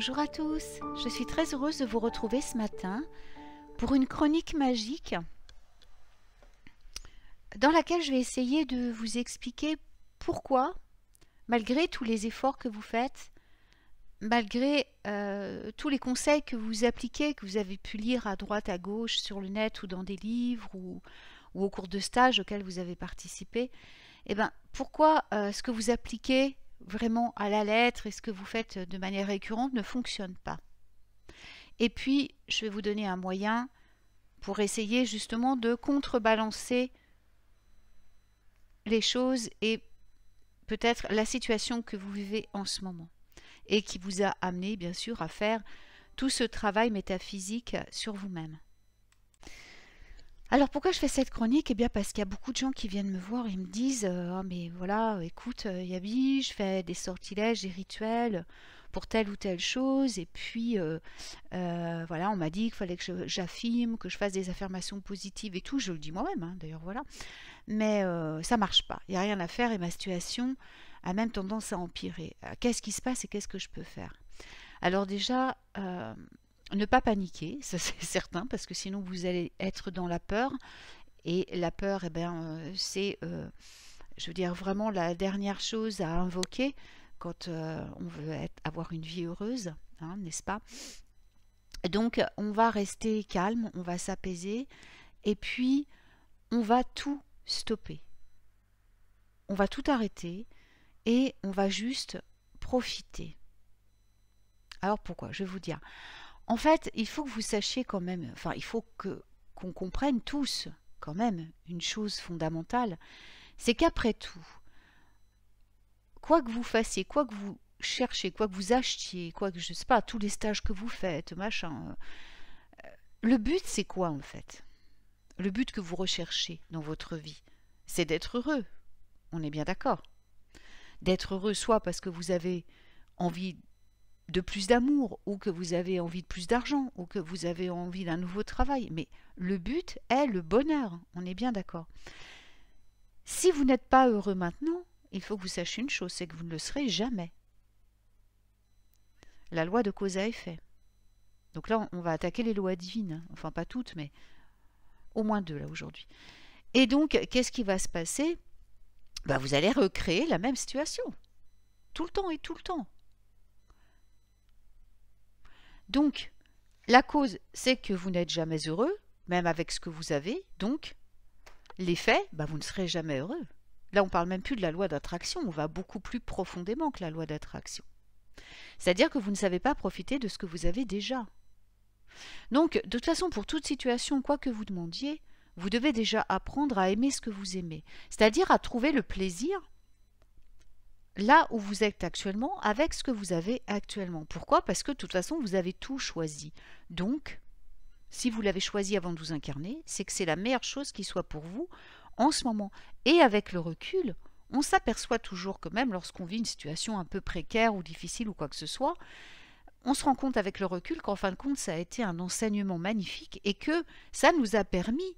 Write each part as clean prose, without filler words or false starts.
Bonjour à tous, je suis très heureuse de vous retrouver ce matin pour une chronique magique dans laquelle je vais essayer de vous expliquer pourquoi, malgré tous les efforts que vous faites, malgré tous les conseils que vous appliquez, que vous avez pu lire à droite, à gauche, sur le net ou dans des livres ou au cours de stages auxquels vous avez participé, eh ben, pourquoi ce que vous appliquez vraiment à la lettre et ce que vous faites de manière récurrente ne fonctionne pas. Et puis, je vais vous donner un moyen pour essayer justement de contrebalancer les choses et peut-être la situation que vous vivez en ce moment et qui vous a amené bien sûr à faire tout ce travail métaphysique sur vous-même. Alors pourquoi je fais cette chronique? Eh bien parce qu'il y a beaucoup de gens qui viennent me voir et me disent oh mais voilà, écoute Yabi, je fais des sortilèges, des rituels pour telle ou telle chose et puis voilà, on m'a dit qu'il fallait que j'affirme, que je fasse des affirmations positives et tout, je le dis moi-même hein, d'ailleurs voilà, mais ça marche pas, il n'y a rien à faire et ma situation a même tendance à empirer. Qu'est-ce qui se passe et qu'est-ce que je peux faire? Alors déjà, ne pas paniquer, ça c'est certain, parce que sinon vous allez être dans la peur. Et la peur, eh bien, c'est, je veux dire, vraiment la dernière chose à invoquer quand on veut avoir une vie heureuse, hein, n'est-ce pas? Donc, on va rester calme, on va s'apaiser, et puis on va tout stopper. On va tout arrêter, et on va juste profiter. Alors pourquoi? Je vais vous dire. En fait, il faut que vous sachiez quand même, enfin, il faut qu'on comprenne tous quand même une chose fondamentale, c'est qu'après tout, quoi que vous fassiez, quoi que vous cherchiez, quoi que vous achetiez, quoi que, je sais pas, tous les stages que vous faites, machin, le but c'est quoi en fait? Le but que vous recherchez dans votre vie, c'est d'être heureux, on est bien d'accord. D'être heureux soit parce que vous avez envie de plus d'amour, ou que vous avez envie de plus d'argent, ou que vous avez envie d'un nouveau travail. Mais le but est le bonheur, on est bien d'accord. Si vous n'êtes pas heureux maintenant, il faut que vous sachiez une chose, c'est que vous ne le serez jamais. La loi de cause à effet. Donc là, on va attaquer les lois divines, enfin pas toutes, mais au moins deux là aujourd'hui. Et donc, qu'est-ce qui va se passer? Ben, vous allez recréer la même situation, tout le temps et tout le temps. Donc, la cause, c'est que vous n'êtes jamais heureux, même avec ce que vous avez. Donc, l'effet, bah, vous ne serez jamais heureux. Là, on ne parle même plus de la loi d'attraction, on va beaucoup plus profondément que la loi d'attraction. C'est-à-dire que vous ne savez pas profiter de ce que vous avez déjà. Donc, de toute façon, pour toute situation, quoi que vous demandiez, vous devez déjà apprendre à aimer ce que vous aimez. C'est-à-dire à trouver le plaisir là où vous êtes actuellement, avec ce que vous avez actuellement. Pourquoi? Parce que de toute façon, vous avez tout choisi. Donc, si vous l'avez choisi avant de vous incarner, c'est que c'est la meilleure chose qui soit pour vous en ce moment. Et avec le recul, on s'aperçoit toujours que même lorsqu'on vit une situation un peu précaire ou difficile ou quoi que ce soit, on se rend compte avec le recul qu'en fin de compte, ça a été un enseignement magnifique et que ça nous a permis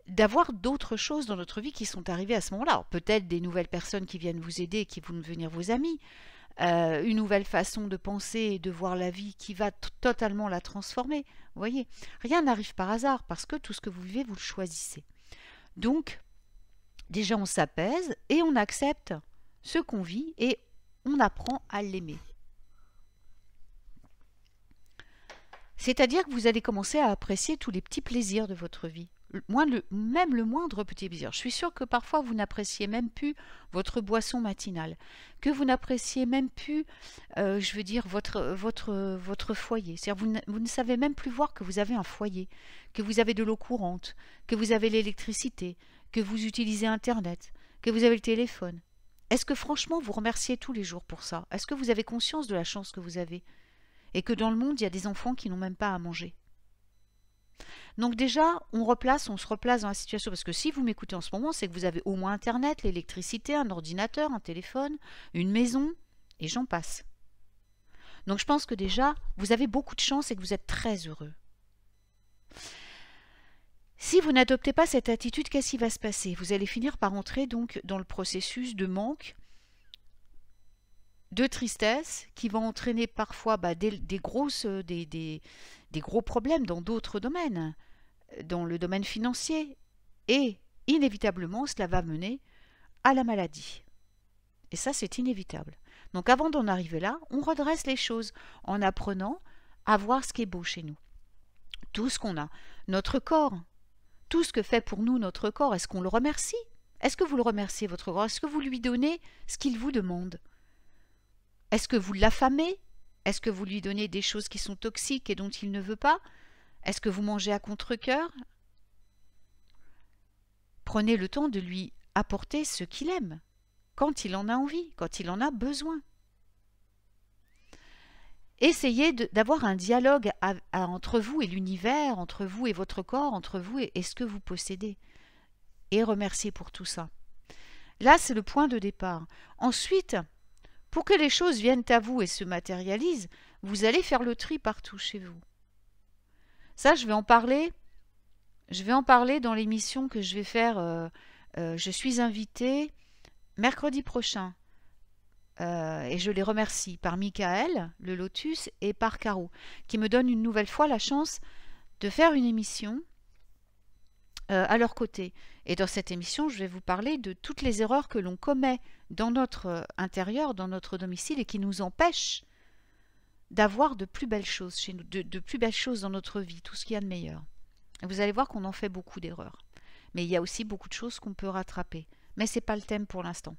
d'avoir d'autres choses dans notre vie qui sont arrivées à ce moment-là. Peut-être des nouvelles personnes qui viennent vous aider et qui vont devenir vos amis, une nouvelle façon de penser et de voir la vie qui va totalement la transformer. Vous voyez, rien n'arrive par hasard parce que tout ce que vous vivez, vous le choisissez. Donc, déjà on s'apaise et on accepte ce qu'on vit et on apprend à l'aimer. C'est-à-dire que vous allez commencer à apprécier tous les petits plaisirs de votre vie. Même le moindre petit plaisir. Je suis sûre que parfois vous n'appréciez même plus votre boisson matinale, que vous n'appréciez même plus, je veux dire, votre foyer. C'est-à-dire vous ne savez même plus voir que vous avez un foyer, que vous avez de l'eau courante, que vous avez l'électricité, que vous utilisez Internet, que vous avez le téléphone. Est-ce que franchement vous remerciez tous les jours pour ça? Est-ce que vous avez conscience de la chance que vous avez? Et que dans le monde, il y a des enfants qui n'ont même pas à manger. Donc déjà, on se replace dans la situation, parce que si vous m'écoutez en ce moment, c'est que vous avez au moins Internet, l'électricité, un ordinateur, un téléphone, une maison, et j'en passe. Donc je pense que déjà, vous avez beaucoup de chance et que vous êtes très heureux. Si vous n'adoptez pas cette attitude, qu'est-ce qui va se passer? Vous allez finir par entrer donc dans le processus de manque de tristesse qui va entraîner parfois des gros problèmes dans d'autres domaines, dans le domaine financier. Et inévitablement, cela va mener à la maladie. Et ça, c'est inévitable. Donc avant d'en arriver là, on redresse les choses en apprenant à voir ce qui est beau chez nous. Tout ce qu'on a, notre corps, tout ce que fait pour nous notre corps, est-ce qu'on le remercie? Est-ce que vous le remerciez, votre corps? Est-ce que vous lui donnez ce qu'il vous demande? Est-ce que vous l'affamez? Est-ce que vous lui donnez des choses qui sont toxiques et dont il ne veut pas? Est-ce que vous mangez à contre-cœur? Prenez le temps de lui apporter ce qu'il aime, quand il en a envie, quand il en a besoin. Essayez d'avoir un dialogue entre vous et l'univers, entre vous et votre corps, entre vous et ce que vous possédez. Et remerciez pour tout ça. Là, c'est le point de départ. Ensuite, pour que les choses viennent à vous et se matérialisent, vous allez faire le tri partout chez vous. Ça, je vais en parler dans l'émission que je vais faire. Je suis invitée mercredi prochain. Et je les remercie par Michael, le Lotus, et par Caro, qui me donnent une nouvelle fois la chance de faire une émission à leur côté. Et dans cette émission, je vais vous parler de toutes les erreurs que l'on commet dans notre intérieur, dans notre domicile, et qui nous empêchent d'avoir de plus belles choses chez nous, de plus belles choses dans notre vie, tout ce qu'il y a de meilleur. Et vous allez voir qu'on en fait beaucoup d'erreurs. Mais il y a aussi beaucoup de choses qu'on peut rattraper. Mais ce n'est pas le thème pour l'instant.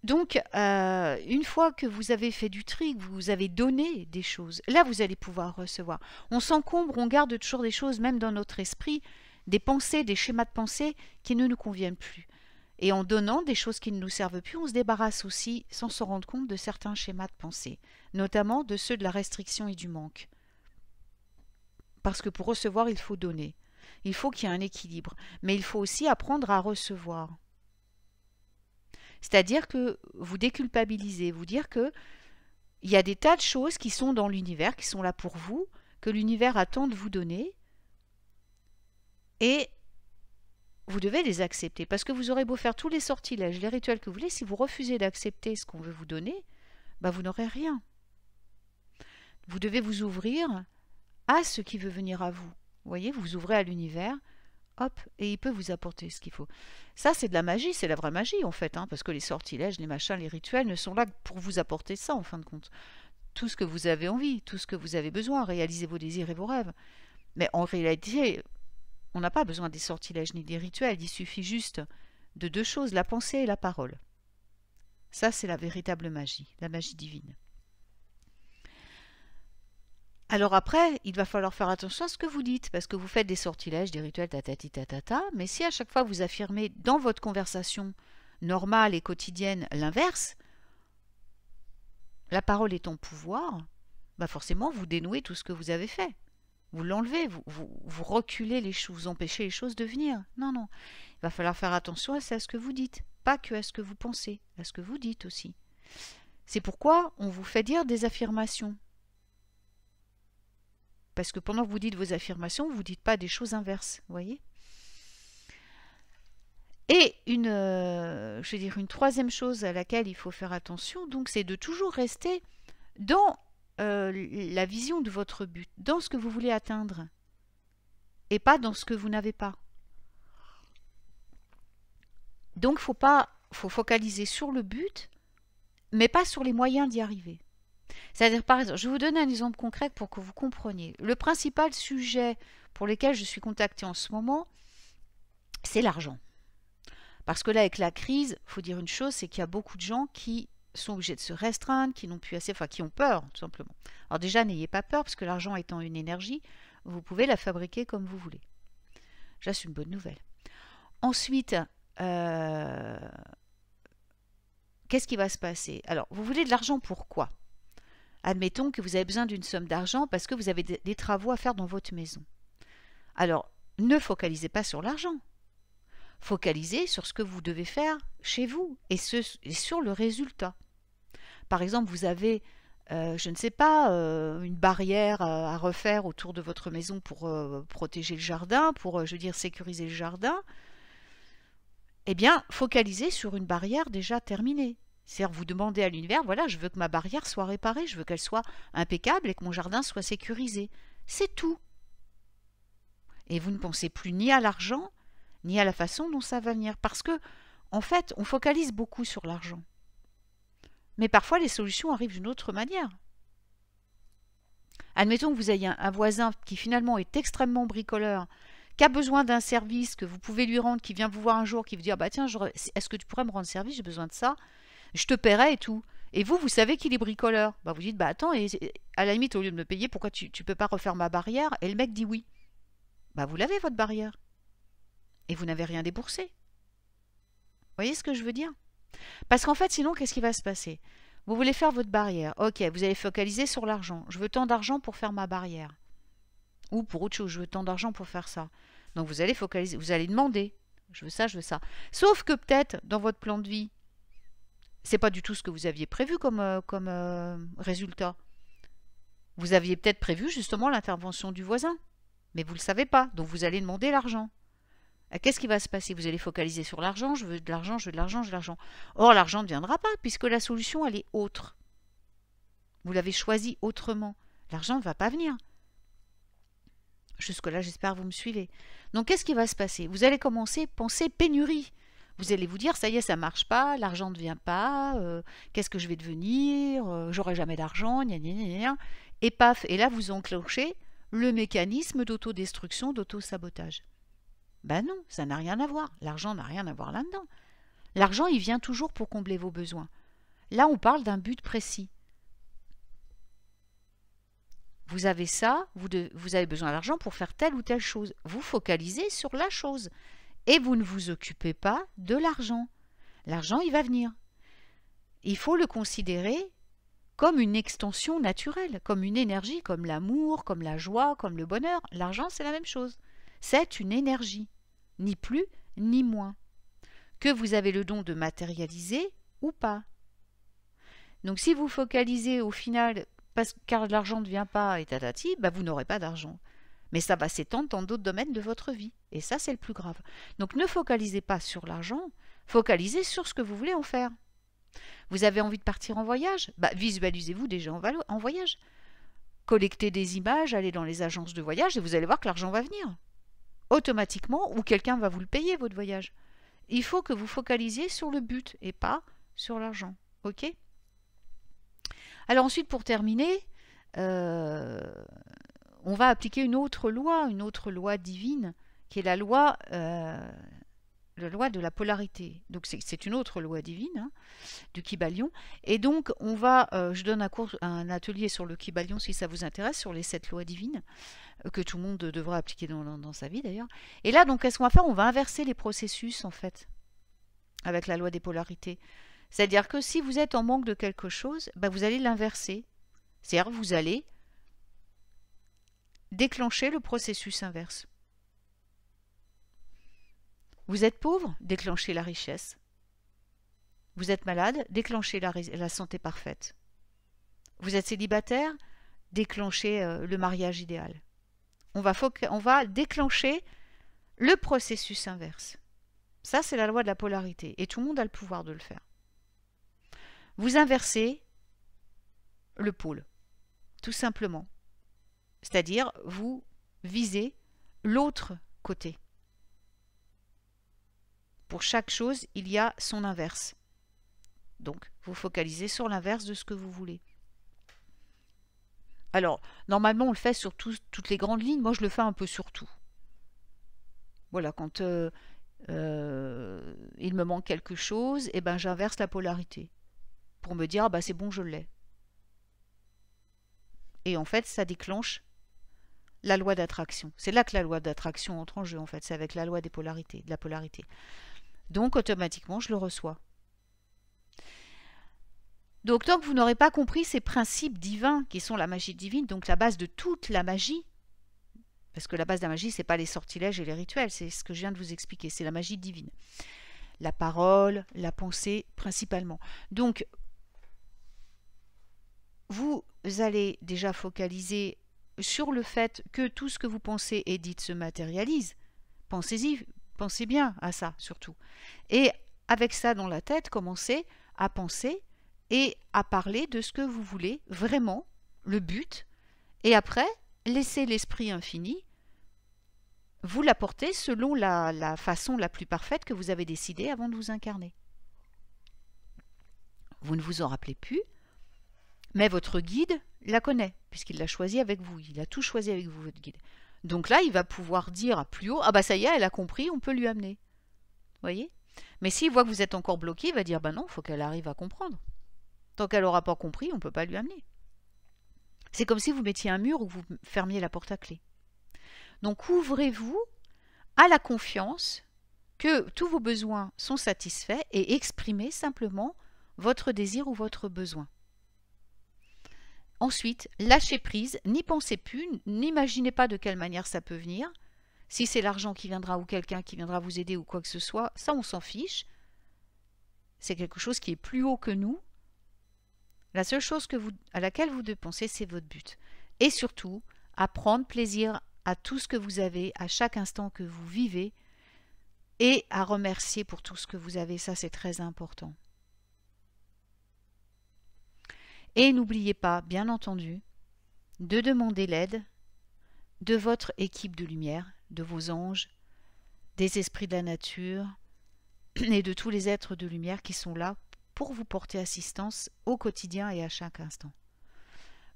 Donc, une fois que vous avez fait du tri, que vous avez donné des choses, là, vous allez pouvoir recevoir. On s'encombre, on garde toujours des choses, même dans notre esprit, des pensées, des schémas de pensée qui ne nous conviennent plus. Et en donnant des choses qui ne nous servent plus, on se débarrasse aussi, sans se rendre compte, de certains schémas de pensée, notamment de ceux de la restriction et du manque. Parce que pour recevoir, il faut donner. Il faut qu'il y ait un équilibre. Mais il faut aussi apprendre à recevoir. C'est-à-dire que vous déculpabilisez, vous dire que il y a des tas de choses qui sont dans l'univers, qui sont là pour vous, que l'univers attend de vous donner, et vous devez les accepter. Parce que vous aurez beau faire tous les sortilèges, les rituels que vous voulez, si vous refusez d'accepter ce qu'on veut vous donner, vous n'aurez rien. Vous devez vous ouvrir à ce qui veut venir à vous. Vous voyez, vous vous ouvrez à l'univers, hop, et il peut vous apporter ce qu'il faut. Ça, c'est de la magie, c'est la vraie magie en fait, parce que les sortilèges, les machins, les rituels ne sont là que pour vous apporter ça en fin de compte. Tout ce que vous avez envie, tout ce que vous avez besoin, réaliser vos désirs et vos rêves. Mais en réalité, on n'a pas besoin des sortilèges ni des rituels, il suffit juste de deux choses, la pensée et la parole. Ça, c'est la véritable magie, la magie divine. Alors après, il va falloir faire attention à ce que vous dites, parce que vous faites des sortilèges, des rituels, tatati tatata, mais si à chaque fois vous affirmez dans votre conversation normale et quotidienne l'inverse, la parole est en pouvoir, forcément vous dénouez tout ce que vous avez fait. Vous l'enlevez, vous reculez les choses, vous empêchez les choses de venir. Non, non. Il va falloir faire attention à ce que vous dites, pas que à ce que vous pensez, à ce que vous dites aussi. C'est pourquoi on vous fait dire des affirmations. Parce que pendant que vous dites vos affirmations, vous ne dites pas des choses inverses, vous voyez. Et une troisième chose à laquelle il faut faire attention, donc, c'est de toujours rester dans la vision de votre but, dans ce que vous voulez atteindre, et pas dans ce que vous n'avez pas. Donc, faut focaliser sur le but, mais pas sur les moyens d'y arriver. C'est-à-dire, par exemple, je vais vous donner un exemple concret pour que vous compreniez. Le principal sujet pour lequel je suis contactée en ce moment, c'est l'argent. Parce que là, avec la crise, il faut dire une chose, c'est qu'il y a beaucoup de gens qui sont obligés de se restreindre, qui n'ont plus assez, qui ont peur, tout simplement. Alors déjà, n'ayez pas peur, parce que l'argent étant une énergie, vous pouvez la fabriquer comme vous voulez. Déjà, c'est une bonne nouvelle. Ensuite, qu'est-ce qui va se passer? Alors, vous voulez de l'argent pour quoi? Admettons que vous avez besoin d'une somme d'argent parce que vous avez des travaux à faire dans votre maison. Alors, ne focalisez pas sur l'argent. Focalisez sur ce que vous devez faire chez vous et sur le résultat. Par exemple, vous avez, je ne sais pas, une barrière à refaire autour de votre maison pour protéger le jardin, pour, sécuriser le jardin. Eh bien, focalisez sur une barrière déjà terminée. C'est-à-dire, vous demandez à l'univers, voilà, je veux que ma barrière soit réparée, je veux qu'elle soit impeccable et que mon jardin soit sécurisé. C'est tout. Et vous ne pensez plus ni à l'argent, ni à la façon dont ça va venir. Parce que, en fait, on focalise beaucoup sur l'argent. Mais parfois, les solutions arrivent d'une autre manière. Admettons que vous ayez un voisin qui finalement est extrêmement bricoleur, qui a besoin d'un service que vous pouvez lui rendre, qui vient vous voir un jour, qui vous dit ah bah tiens, est-ce que tu pourrais me rendre service, j'ai besoin de ça, je te paierai et tout. Et vous savez qu'il est bricoleur. Bah vous dites bah attends, et à la limite, au lieu de me payer, pourquoi tu peux pas refaire ma barrière? Et le mec dit oui. Bah vous l'avez votre barrière. Et vous n'avez rien déboursé. Vous voyez ce que je veux dire? Parce qu'en fait, sinon, qu'est-ce qui va se passer? Vous voulez faire votre barrière. Ok, vous allez focaliser sur l'argent. Je veux tant d'argent pour faire ma barrière. Ou pour autre chose, je veux tant d'argent pour faire ça. Donc vous allez focaliser, vous allez demander. Je veux ça, je veux ça. Sauf que peut-être, dans votre plan de vie, c'est pas du tout ce que vous aviez prévu comme résultat. Vous aviez peut-être prévu justement l'intervention du voisin. Mais vous ne le savez pas. Donc vous allez demander l'argent. Qu'est-ce qui va se passer? Vous allez focaliser sur l'argent, je veux de l'argent, je veux de l'argent, je veux de l'argent. Or, l'argent ne viendra pas, puisque la solution, elle est autre. Vous l'avez choisi autrement. L'argent ne va pas venir. Jusque-là, j'espère que vous me suivez. Donc, qu'est-ce qui va se passer? Vous allez commencer à penser pénurie. Vous allez vous dire, ça y est, ça ne marche pas, l'argent ne vient pas, qu'est-ce que je vais devenir, j'aurai jamais d'argent, gna gna gna gna. Et paf, et là, vous enclenchez le mécanisme d'autodestruction, d'auto-sabotage. Ben non, ça n'a rien à voir. L'argent n'a rien à voir là-dedans. L'argent, il vient toujours pour combler vos besoins. Là, on parle d'un but précis. Vous avez ça, vous avez besoin d'argent pour faire telle ou telle chose. Vous focalisez sur la chose. Et vous ne vous occupez pas de l'argent. L'argent, il va venir. Il faut le considérer comme une extension naturelle, comme une énergie, comme l'amour, comme la joie, comme le bonheur. L'argent, c'est la même chose. C'est une énergie, ni plus ni moins, que vous avez le don de matérialiser ou pas. Donc si vous focalisez au final, car l'argent ne vient pas et tatati, bah vous n'aurez pas d'argent. Mais ça va s'étendre dans d'autres domaines de votre vie. Et ça, c'est le plus grave. Donc ne focalisez pas sur l'argent, focalisez sur ce que vous voulez en faire. Vous avez envie de partir en voyage? Bah, visualisez-vous déjà en voyage. Collectez des images, allez dans les agences de voyage et vous allez voir que l'argent va venir. Automatiquement, ou quelqu'un va vous le payer, votre voyage. Il faut que vous focalisiez sur le but et pas sur l'argent. Ok? Alors ensuite, pour terminer, on va appliquer une autre loi divine, qui est la loi de la polarité. Donc c'est une autre loi divine, hein, du Kybalion. Et donc on va, je donne un atelier sur le Kybalion si ça vous intéresse, sur les 7 lois divines, que tout le monde devra appliquer dans sa vie d'ailleurs. Et là, donc qu'est-ce qu'on va faire? On va inverser les processus en fait, avec la loi des polarités. C'est-à-dire que si vous êtes en manque de quelque chose, bah, vous allez l'inverser. C'est-à-dire que vous allez déclencher le processus inverse. Vous êtes pauvre, déclenchez la richesse. Vous êtes malade, déclenchez la santé parfaite. Vous êtes célibataire, déclenchez le mariage idéal. On va déclencher le processus inverse. Ça, c'est la loi de la polarité. Et tout le monde a le pouvoir de le faire. Vous inversez le pôle, tout simplement. C'est-à-dire, vous visez l'autre côté. Pour chaque chose, il y a son inverse. Donc, vous focalisez sur l'inverse de ce que vous voulez. Alors, normalement, on le fait sur toutes les grandes lignes. Moi, je le fais un peu sur tout. Voilà, quand il me manque quelque chose, eh ben, j'inverse la polarité. Pour me dire, ah, bah, c'est bon, je l'ai. Et en fait, ça déclenche la loi d'attraction. C'est là que la loi d'attraction entre en jeu, en fait. C'est avec la loi des polarités, de la polarité. Donc, automatiquement, je le reçois. Donc, tant que vous n'aurez pas compris ces principes divins qui sont la magie divine, donc la base de toute la magie, parce que la base de la magie, ce n'est pas les sortilèges et les rituels, c'est ce que je viens de vous expliquer, c'est la magie divine. La parole, la pensée, principalement. Donc, vous allez déjà focaliser sur le fait que tout ce que vous pensez et dites se matérialise. Pensez-y, pensez bien à ça, surtout. Et avec ça dans la tête, commencez à penser et à parler de ce que vous voulez, vraiment, le but. Et après, laissez l'esprit infini vous l'apporter selon la façon la plus parfaite que vous avez décidé avant de vous incarner. Vous ne vous en rappelez plus, mais votre guide la connaît, puisqu'il l'a choisi avec vous. Il a tout choisi avec vous, votre guide. Donc là, il va pouvoir dire à plus haut, ah bah ça y est, elle a compris, on peut lui amener. Vous voyez? Mais s'il voit que vous êtes encore bloqué, il va dire, bah non, il faut qu'elle arrive à comprendre. Tant qu'elle n'aura pas compris, on ne peut pas lui amener. C'est comme si vous mettiez un mur ou vous fermiez la porte à clé. Donc ouvrez-vous à la confiance que tous vos besoins sont satisfaits et exprimez simplement votre désir ou votre besoin. Ensuite, lâchez prise, n'y pensez plus, n'imaginez pas de quelle manière ça peut venir. Si c'est l'argent qui viendra ou quelqu'un qui viendra vous aider ou quoi que ce soit, ça on s'en fiche. C'est quelque chose qui est plus haut que nous. La seule chose à laquelle vous devez penser, c'est votre but. Et surtout, à prendre plaisir à tout ce que vous avez, à chaque instant que vous vivez, et à remercier pour tout ce que vous avez. Ça, c'est très important. Et n'oubliez pas, bien entendu, de demander l'aide de votre équipe de lumière, de vos anges, des esprits de la nature et de tous les êtres de lumière qui sont là pour vous porter assistance au quotidien et à chaque instant.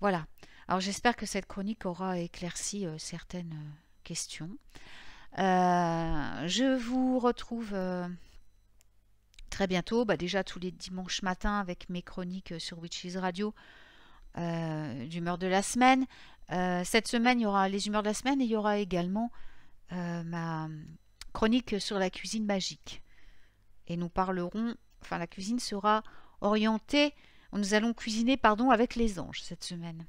Voilà. Alors j'espère que cette chronique aura éclairci certaines questions. Je vous retrouve très bientôt, déjà tous les dimanches matins avec mes chroniques sur Witches Radio d'humeur de la semaine. Cette semaine, il y aura les humeurs de la semaine et il y aura également ma chronique sur la cuisine magique. Et nous parlerons, enfin la cuisine sera orientée, nous allons cuisiner avec les anges cette semaine.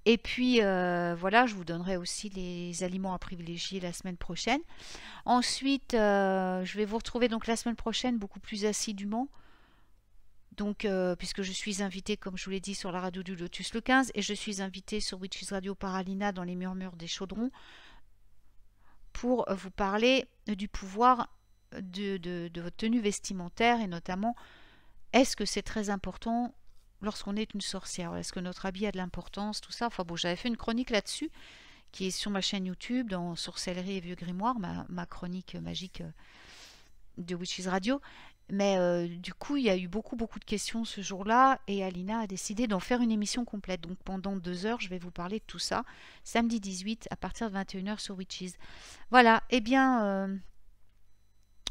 Et puis voilà, je vous donnerai aussi les aliments à privilégier la semaine prochaine. Ensuite, je vais vous retrouver donc la semaine prochaine beaucoup plus assidûment. Donc, puisque je suis invitée, comme je vous l'ai dit, sur la radio du Lotus le 15, et je suis invitée sur Witches Radio par Alina dans les murmures des chaudrons pour vous parler du pouvoir de votre tenue vestimentaire et notamment, est-ce que c'est très important lorsqu'on est une sorcière? Est-ce que notre habit a de l'importance? Tout ça. Enfin bon, j'avais fait une chronique là-dessus qui est sur ma chaîne YouTube, dans Sorcellerie et Vieux Grimoire, ma chronique magique de Witches Radio. Mais du coup, il y a eu beaucoup de questions ce jour-là et Alina a décidé d'en faire une émission complète. Donc pendant 2 heures, je vais vous parler de tout ça, samedi 18 à partir de 21h sur Witches. Voilà, et bien,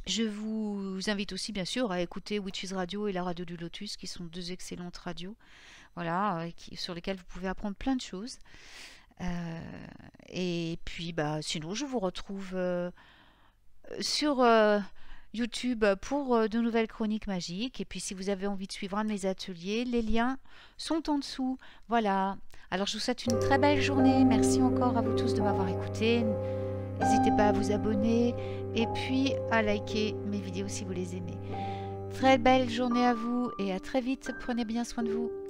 je vous invite aussi bien sûr à écouter Witches Radio et la radio du Lotus, qui sont 2 excellentes radios, voilà, sur lesquelles vous pouvez apprendre plein de choses. Et puis, sinon, je vous retrouve sur YouTube pour de nouvelles chroniques magiques. Et puis si vous avez envie de suivre un de mes ateliers, les liens sont en dessous. Voilà. Alors je vous souhaite une très belle journée. Merci encore à vous tous de m'avoir écouté. N'hésitez pas à vous abonner et puis à liker mes vidéos si vous les aimez. Très belle journée à vous et à très vite. Prenez bien soin de vous.